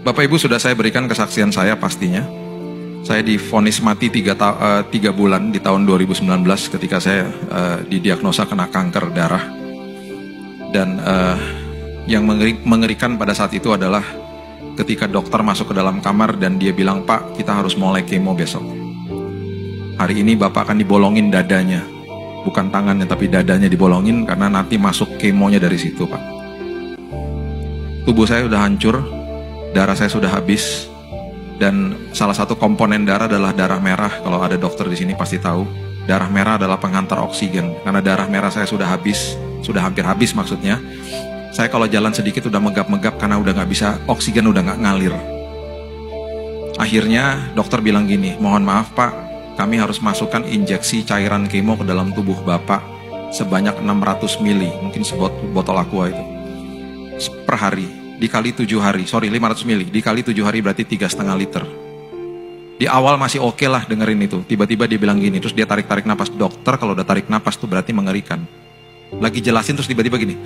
Bapak Ibu, sudah saya berikan kesaksian saya pastinya. Saya divonis mati 3 bulan di tahun 2019 ketika saya didiagnosa kena kanker darah. Dan yang mengerikan pada saat itu adalah ketika dokter masuk ke dalam kamar dan dia bilang, "Pak, kita harus mulai kemo besok. Hari ini Bapak akan dibolongin dadanya. Bukan tangannya tapi dadanya dibolongin karena nanti masuk kemonya dari situ, Pak." Tubuh saya sudah hancur, darah saya sudah habis, dan salah satu komponen darah adalah darah merah. Kalau ada dokter di sini pasti tahu, darah merah adalah penghantar oksigen. Karena darah merah saya sudah habis, sudah hampir habis maksudnya. Saya kalau jalan sedikit udah megap-megap karena udah nggak bisa, oksigen udah nggak ngalir. Akhirnya dokter bilang gini, "Mohon maaf Pak, kami harus masukkan injeksi cairan kemo ke dalam tubuh Bapak sebanyak 600 mili, mungkin sebotol aqua itu, per hari. Dikali 7 hari, 500 mili, dikali 7 hari berarti 3,5 liter. Di awal masih oke lah dengerin itu. Tiba-tiba dia bilang gini, terus dia tarik-tarik napas. Dokter kalau udah tarik napas tuh berarti mengerikan. Lagi jelasin terus tiba-tiba gini,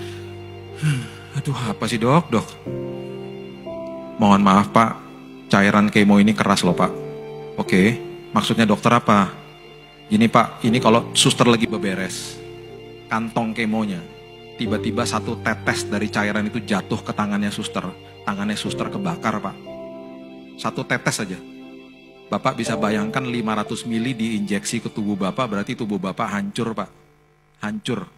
"Aduh apa sih dok? Mohon maaf Pak, cairan kemo ini keras loh Pak." "Oke, maksudnya dokter apa?" "Gini Pak, ini kalau suster lagi beberes kantong kemonya, tiba-tiba satu tetes dari cairan itu jatuh ke tangannya suster. Tangannya suster kebakar Pak. Satu tetes saja. Bapak bisa bayangkan 500 mili diinjeksi ke tubuh Bapak, berarti tubuh Bapak hancur Pak. Hancur.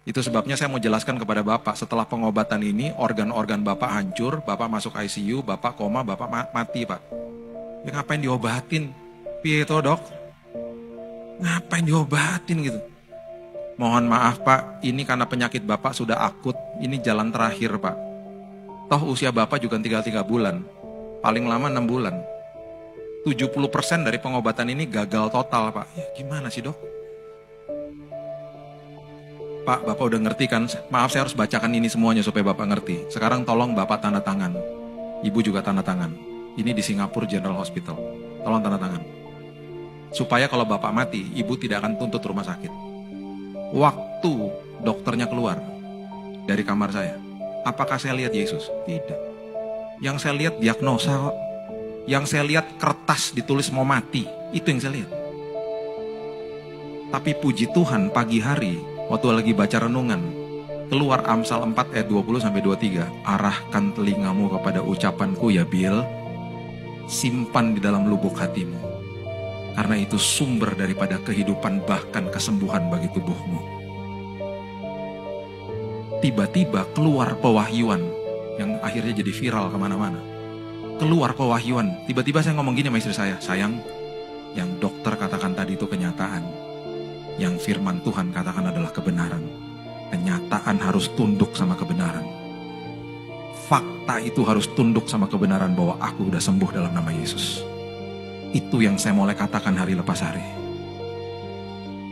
Itu sebabnya saya mau jelaskan kepada Bapak, setelah pengobatan ini organ-organ Bapak hancur, Bapak masuk ICU, Bapak koma, Bapak mati Pak. Ya ngapain diobatin? Piye to dok? Ngapain diobatin gitu? Mohon maaf Pak, ini karena penyakit Bapak sudah akut, ini jalan terakhir Pak. Toh usia Bapak juga tinggal 3 bulan, paling lama 6 bulan. 70% dari pengobatan ini gagal total Pak." Ya gimana sih dok? "Pak, Bapak udah ngerti kan? Maaf saya harus bacakan ini semuanya supaya Bapak ngerti. Sekarang tolong Bapak tanda tangan. Ibu juga tanda tangan. Ini di Singapura General Hospital. Tolong tanda tangan. Supaya kalau Bapak mati, Ibu tidak akan tuntut rumah sakit." Waktu dokternya keluar dari kamar saya, apakah saya lihat Yesus? Tidak. Yang saya lihat diagnosa kok. Yang saya lihat kertas ditulis mau mati. Itu yang saya lihat. Tapi puji Tuhan pagi hari, waktu lagi baca renungan, keluar Amsal 4 ayat 20-23. "Arahkan telingamu kepada ucapanku ya Bil, simpan di dalam lubuk hatimu. Karena itu sumber daripada kehidupan bahkan kesembuhan bagi tubuhmu." Tiba-tiba keluar pewahyuan yang akhirnya jadi viral kemana-mana. Keluar pewahyuan. Tiba-tiba saya ngomong gini sama istri saya, "Sayang, yang dokter katakan tadi itu kenyataan. Yang firman Tuhan katakan adalah kebenaran. Kenyataan harus tunduk sama kebenaran. Fakta itu harus tunduk sama kebenaran bahwa aku udah sembuh dalam nama Yesus." Itu yang saya mulai katakan hari lepas hari.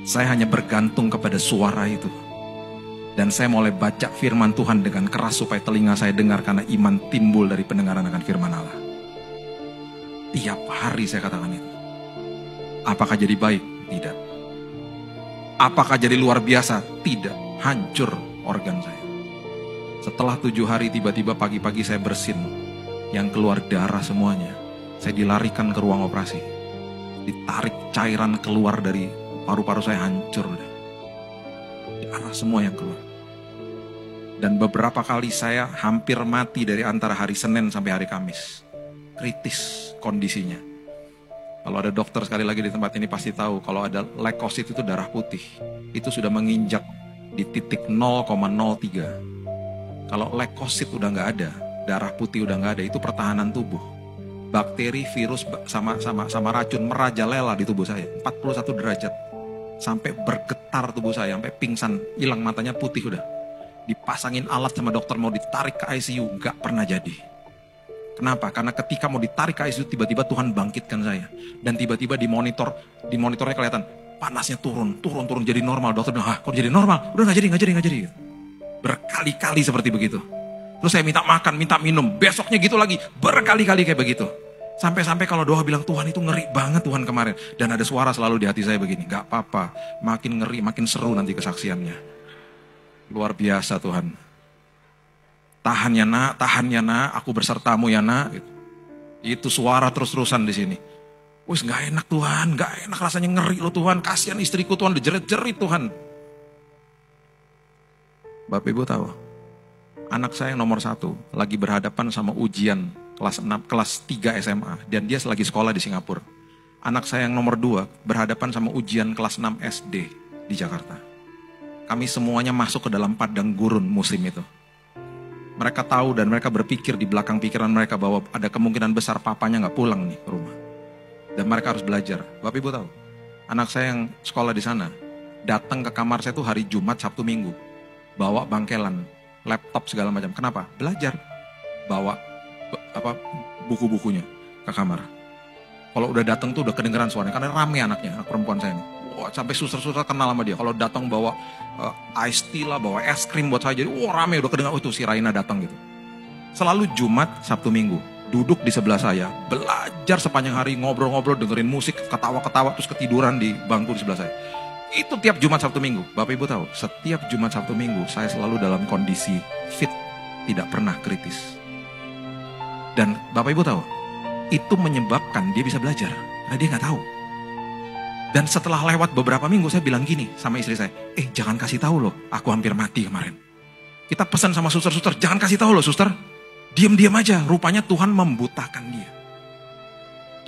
Saya hanya bergantung kepada suara itu. Dan saya mulai baca firman Tuhan dengan keras supaya telinga saya dengar, karena iman timbul dari pendengaran akan firman Allah. Tiap hari saya katakan itu. Apakah jadi baik? Tidak. Apakah jadi luar biasa? Tidak. Hancur organ saya. Setelah 7 hari tiba-tiba pagi-pagi saya bersin. Yang keluar darah semuanya. Saya dilarikan ke ruang operasi. Ditarik cairan keluar dari paru-paru saya, hancur deh. Darah semua yang keluar. Dan beberapa kali saya hampir mati dari antara hari Senin sampai hari Kamis. Kritis kondisinya. Kalau ada dokter sekali lagi di tempat ini pasti tahu, kalau ada leukosit itu darah putih. Itu sudah menginjak di titik 0,03. Kalau leukosit udah nggak ada, darah putih udah nggak ada, itu pertahanan tubuh. Bakteri, virus sama racun merajalela di tubuh saya. 41 derajat. Sampai bergetar tubuh saya, sampai pingsan, hilang matanya putih udah. Dipasangin alat sama dokter mau ditarik ke ICU, gak pernah jadi. Kenapa? Karena ketika mau ditarik ke ICU, tiba-tiba Tuhan bangkitkan saya. Dan tiba-tiba di monitornya kelihatan, panasnya turun jadi normal. Dokter bilang, kok jadi normal? Udah gak jadi. Berkali-kali seperti begitu. Terus saya minta makan, minta minum, besoknya gitu lagi, berkali-kali kayak begitu. Sampai-sampai kalau doa bilang, "Tuhan itu ngeri banget Tuhan kemarin." Dan ada suara selalu di hati saya begini, "Gak apa-apa, makin ngeri, makin seru nanti kesaksiannya." Luar biasa Tuhan. tahan ya nak, aku bersertamu ya nak. Itu suara terus-terusan di sini. Wis gak enak Tuhan, gak enak rasanya, ngeri loh Tuhan, kasihan istriku Tuhan, dijerit-jerit Tuhan. Bapak Ibu tahu, anak saya yang nomor 1 lagi berhadapan sama ujian kelas 3 SMA, dan dia lagi sekolah di Singapura. Anak saya yang nomor 2 berhadapan sama ujian kelas 6 SD di Jakarta. Kami semuanya masuk ke dalam padang gurun musim itu. Mereka tahu dan mereka berpikir di belakang pikiran mereka bahwa ada kemungkinan besar papanya gak pulang nih ke rumah. Dan mereka harus belajar. Bapak Ibu tahu, anak saya yang sekolah di sana, datang ke kamar saya tuh hari Jumat, Sabtu, Minggu. Bawa bangkelan, laptop segala macam. Kenapa? Belajar. Bawa buku-bukunya ke kamar. Kalau udah datang tuh udah kedengeran suaranya, karena rame anaknya, anak perempuan saya ini. Wah, sampai suster-suster kenal sama dia. Kalau datang bawa ice tea lah, bawa es krim buat saya, jadi rame udah kedengeran, itu si Raina datang gitu. Selalu Jumat, Sabtu, Minggu. Duduk di sebelah saya, belajar sepanjang hari, ngobrol-ngobrol, dengerin musik, ketawa-ketawa, terus ketiduran di bangku di sebelah saya. Itu tiap Jumat, Sabtu, Minggu. Bapak Ibu tahu, setiap Jumat, Sabtu, Minggu, saya selalu dalam kondisi fit, tidak pernah kritis. Dan Bapak Ibu tahu, itu menyebabkan dia bisa belajar, karena dia nggak tahu. Dan setelah lewat beberapa minggu, saya bilang gini sama istri saya, jangan kasih tahu loh, aku hampir mati kemarin. Kita pesan sama suster-suster, jangan kasih tahu loh suster. Diam-diam aja, rupanya Tuhan membutakan dia.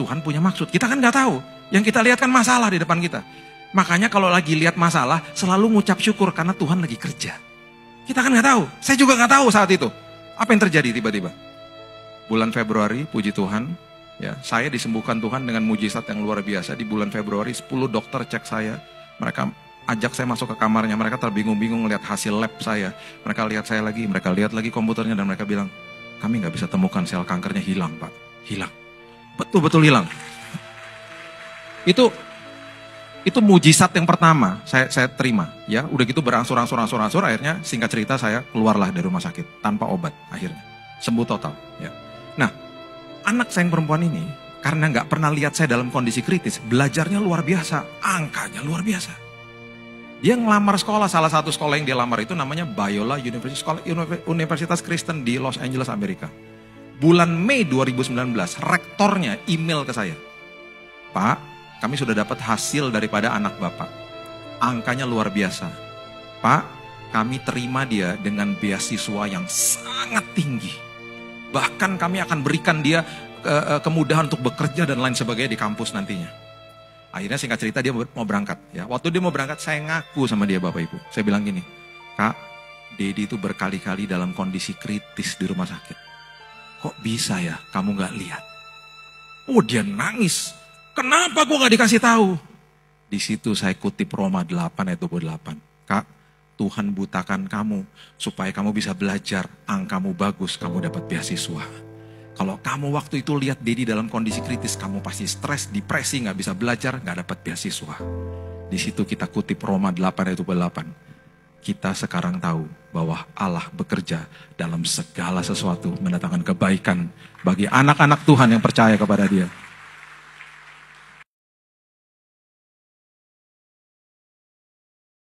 Tuhan punya maksud, kita kan gak tahu. Yang kita lihat kan masalah di depan kita. Makanya kalau lagi lihat masalah, selalu ngucap syukur karena Tuhan lagi kerja. Kita kan gak tahu, saya juga gak tahu saat itu. Apa yang terjadi tiba-tiba? Bulan Februari, puji Tuhan, ya, saya disembuhkan Tuhan dengan mujizat yang luar biasa. Di bulan Februari, 10 dokter cek saya. Mereka ajak saya masuk ke kamarnya, mereka terbingung-bingung melihat hasil lab saya. Mereka lihat saya lagi, mereka lihat lagi komputernya, dan mereka bilang, kami gak bisa temukan sel kankernya, hilang Pak, hilang. Betul-betul hilang. Itu mujizat yang pertama saya terima. Ya, udah gitu berangsur-angsur, akhirnya singkat cerita saya keluarlah dari rumah sakit tanpa obat akhirnya. Sembuh total. Ya. Nah, anak saya yang perempuan ini, karena gak pernah lihat saya dalam kondisi kritis, belajarnya luar biasa, angkanya luar biasa. Dia ngelamar sekolah, salah satu sekolah yang dia lamar itu namanya Biola University, Universitas Kristen di Los Angeles, Amerika. Bulan Mei 2019, rektornya email ke saya. Pak, kami sudah dapat hasil daripada anak Bapak. Angkanya luar biasa. Pak, kami terima dia dengan beasiswa yang sangat tinggi. Bahkan kami akan berikan dia kemudahan untuk bekerja dan lain sebagainya di kampus nantinya. Akhirnya singkat cerita dia mau berangkat. Ya, waktu dia mau berangkat saya ngaku sama dia Bapak Ibu. Saya bilang gini, Kak, Dedi itu berkali-kali dalam kondisi kritis di rumah sakit. Kok bisa ya kamu gak lihat? Oh, dia nangis. Kenapa gue gak dikasih tahu? Di situ saya kutip Roma 8 ayat 28. Kak, Tuhan butakan kamu supaya kamu bisa belajar, angkamu bagus, kamu dapat beasiswa. Kalau kamu waktu itu lihat Dedi dalam kondisi kritis, kamu pasti stres, depresi, gak bisa belajar, gak dapat beasiswa. Di situ kita kutip Roma 8 ayat 28. Kita sekarang tahu bahwa Allah bekerja dalam segala sesuatu, mendatangkan kebaikan bagi anak-anak Tuhan yang percaya kepada Dia.